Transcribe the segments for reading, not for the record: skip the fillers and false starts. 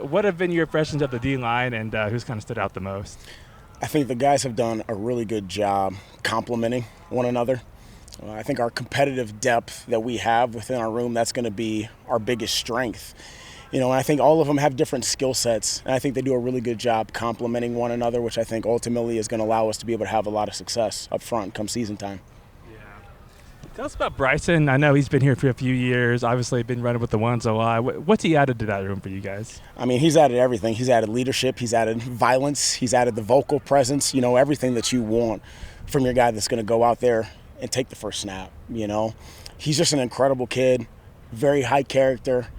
what have been your impressions of the D-line, and who's kind of stood out the most? I think the guys have done a really good job complementing one another. I think our competitive depth that we have within our room, that's going to be our biggest strength. And I think all of them have different skill sets, and I think they do a really good job complementing one another, which I think ultimately is going to allow us to be able to have a lot of success up front come season time. Yeah. Tell us about Bryson. I know he's been here for a few years, obviously been running with the ones a lot. What's he added to that room for you guys? I mean, he's added everything. He's added leadership. He's added violence. He's added the vocal presence, everything that you want from your guy that's going to go out there and take the first snap. He's just an incredible kid, very high character.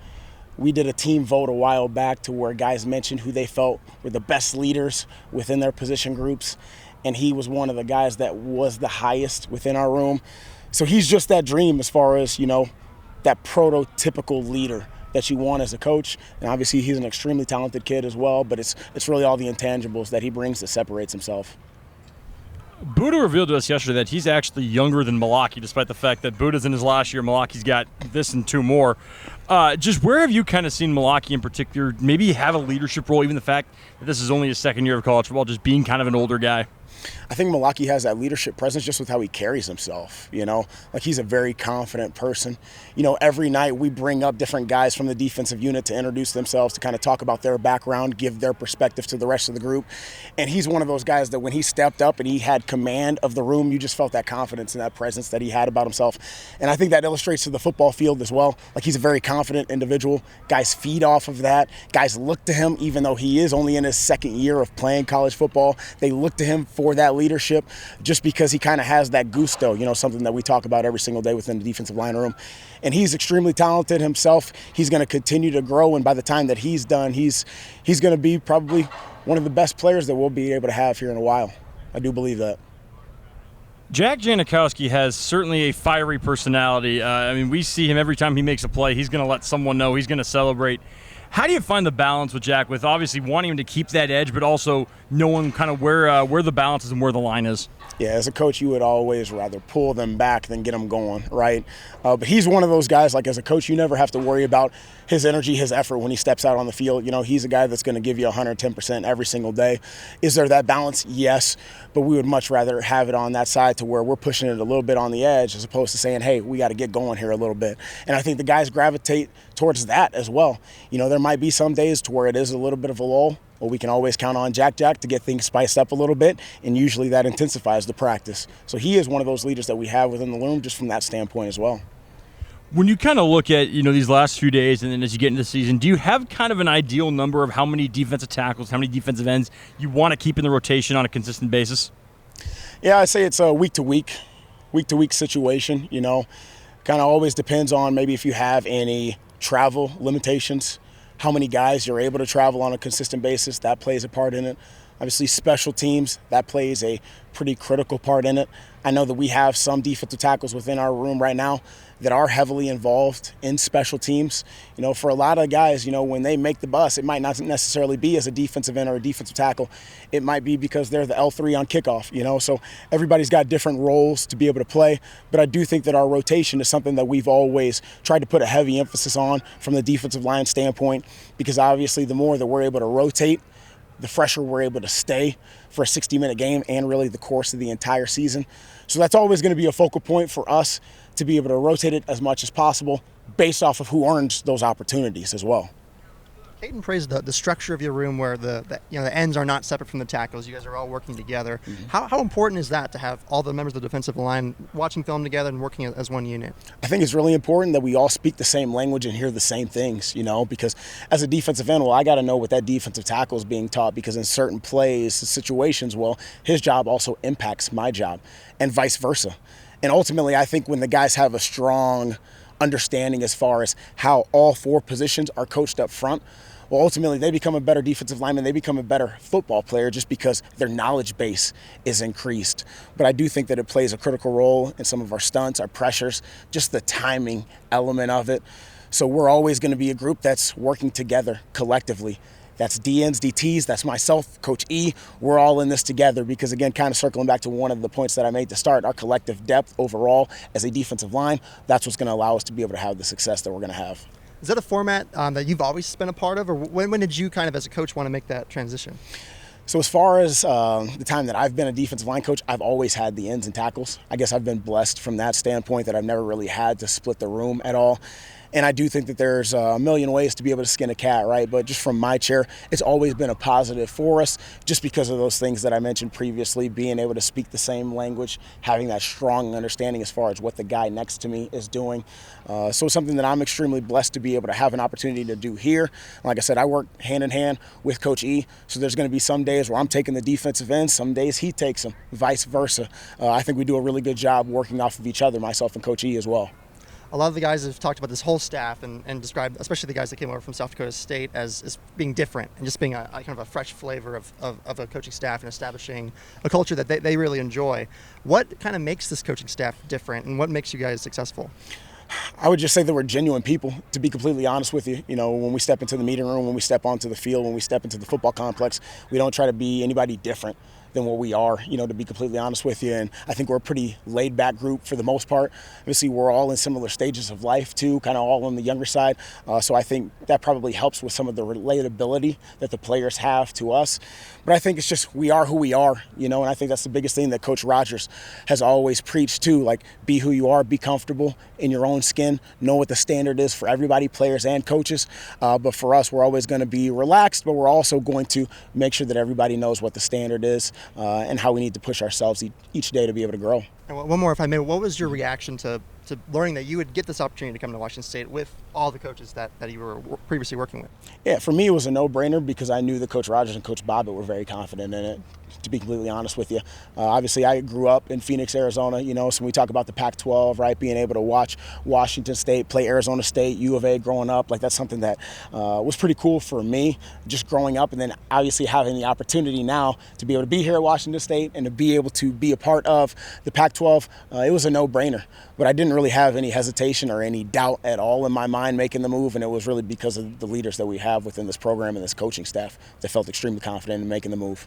We did a team vote a while back to where guys mentioned who they felt were the best leaders within their position groups, and he was one of the guys that was the highest within our room. So he's just that dream as far as, that prototypical leader that you want as a coach. And obviously he's an extremely talented kid as well, but it's really all the intangibles that he brings that separates himself. Buddha revealed to us yesterday that he's actually younger than Malaki, despite the fact that Buddha's in his last year. Malaki's got this and two more. Just where have you kind of seen Malaki in particular maybe have a leadership role, even the fact that this is only his second year of college football, just being kind of an older guy? I think Malaki has that leadership presence just with how he carries himself, like he's a very confident person. Every night we bring up different guys from the defensive unit to introduce themselves, to kind of talk about their background, give their perspective to the rest of the group. And he's one of those guys that when he stepped up and he had command of the room, you just felt that confidence and that presence that he had about himself. And I think that illustrates to the football field as well. Like he's a very confident individual. Guys feed off of that. Guys look to him, even though he is only in his second year of playing college football. They look to him for that leadership just because he kind of has that gusto, something that we talk about every single day within the defensive line room. And he's extremely talented himself. He's going to continue to grow, and by the time that he's done, he's going to be probably one of the best players that we'll be able to have here in a while. I do believe that. Jack Janikowski has certainly a fiery personality. We see him every time he makes a play. He's going to let someone know. He's going to celebrate. How do you find the balance with Jack, with obviously wanting him to keep that edge, but also knowing kind of where the balance is and where the line is? Yeah, as a coach, you would always rather pull them back than get them going, right? But he's one of those guys, like as a coach, you never have to worry about his energy, his effort when he steps out on the field. He's a guy that's going to give you 110% every single day. Is there that balance? Yes, but we would much rather have it on that side to where we're pushing it a little bit on the edge as opposed to saying, hey, we got to get going here a little bit. And I think the guys gravitate towards that as well. There might be some days to where it is a little bit of a lull. Well, we can always count on Jack to get things spiced up a little bit, and usually that intensifies the practice. So he is one of those leaders that we have within the room just from that standpoint as well. When you kind of look at, these last few days and then as you get into the season, do you have kind of an ideal number of how many defensive tackles, how many defensive ends you want to keep in the rotation on a consistent basis? Yeah, I'd say it's a week-to-week situation, Kind of always depends on maybe if you have any travel limitations, how many guys you're able to travel on a consistent basis, that plays a part in it. Obviously, special teams, that plays a pretty critical part in it. I know that we have some defensive tackles within our room right now that are heavily involved in special teams. For a lot of guys, when they make the bus, it might not necessarily be as a defensive end or a defensive tackle. It might be because they're the L3 on kickoff, So everybody's got different roles to be able to play. But I do think that our rotation is something that we've always tried to put a heavy emphasis on from the defensive line standpoint, because obviously the more that we're able to rotate, the fresher we're able to stay for a 60-minute game and really the course of the entire season. So that's always going to be a focal point for us to be able to rotate it as much as possible based off of who earns those opportunities as well. Caden praised the structure of your room where the ends are not separate from the tackles. You guys are all working together. Mm-hmm. How important is that to have all the members of the defensive line watching film together and working as one unit? I think it's really important that we all speak the same language and hear the same things, because as a defensive end, I got to know what that defensive tackle is being taught, because in certain plays, situations, his job also impacts my job and vice versa. And ultimately, I think when the guys have a strong understanding as far as how all four positions are coached up front, ultimately they become a better defensive lineman. They become a better football player just because their knowledge base is increased. But I do think that it plays a critical role in some of our stunts, our pressures, just the timing element of it. So we're always going to be a group that's working together collectively. That's DNs, DTs, that's myself, Coach E. We're all in this together because, again, kind of circling back to one of the points that I made to start, our collective depth overall as a defensive line, that's what's going to allow us to be able to have the success that we're going to have. Is that a format that you've always been a part of, or when did you kind of as a coach want to make that transition? So as far as the time that I've been a defensive line coach, I've always had the ends and tackles. I guess I've been blessed from that standpoint that I've never really had to split the room at all. And I do think that there's a million ways to be able to skin a cat, right? But just from my chair, it's always been a positive for us just because of those things that I mentioned previously, being able to speak the same language, having that strong understanding as far as what the guy next to me is doing. So something that I'm extremely blessed to be able to have an opportunity to do here. Like I said, I work hand in hand with Coach E, so there's going to be some days where I'm taking the defensive end, some days he takes them, vice versa. I think we do a really good job working off of each other, myself and Coach E as well. A lot of the guys have talked about this whole staff and described, especially the guys that came over from South Dakota State, as being different and just being a kind of a fresh flavor of a coaching staff and establishing a culture that they really enjoy. What kind of makes this coaching staff different, and what makes you guys successful? I would just say that we're genuine people, to be completely honest with you. You know, when we step into the meeting room, when we step onto the field, when we step into the football complex, we don't try to be anybody different than what we are, you know, to be completely honest with you. And I think we're a pretty laid-back group for the most part. Obviously, we're all in similar stages of life, too, kind of all on the younger side. So I think that probably helps with some of the relatability that the players have to us. But I think it's just we are who we are, you know, and I think that's the biggest thing that Coach Rogers has always preached, too, like be who you are, be comfortable in your own skin, know what the standard is for everybody, players and coaches. But for us, we're always going to be relaxed, but we're also going to make sure that everybody knows what the standard is and how we need to push ourselves each day to be able to grow. And one more, if I may, what was your reaction to learning that you would get this opportunity to come to Washington State with all the coaches that you were previously working with? Yeah, for me it was a no-brainer because I knew that Coach Rogers and Coach Bobbitt were very confident in it, to be completely honest with you. Obviously, I grew up in Phoenix, Arizona, you know, so when we talk about the Pac-12, right, being able to watch Washington State play Arizona State, U of A growing up, like that's something that was pretty cool for me just growing up, and then obviously having the opportunity now to be able to be here at Washington State and to be able to be a part of the Pac-12, it was a no-brainer. But I didn't really have any hesitation or any doubt at all in my mind making the move, and it was really because of the leaders that we have within this program and this coaching staff that felt extremely confident in making the move.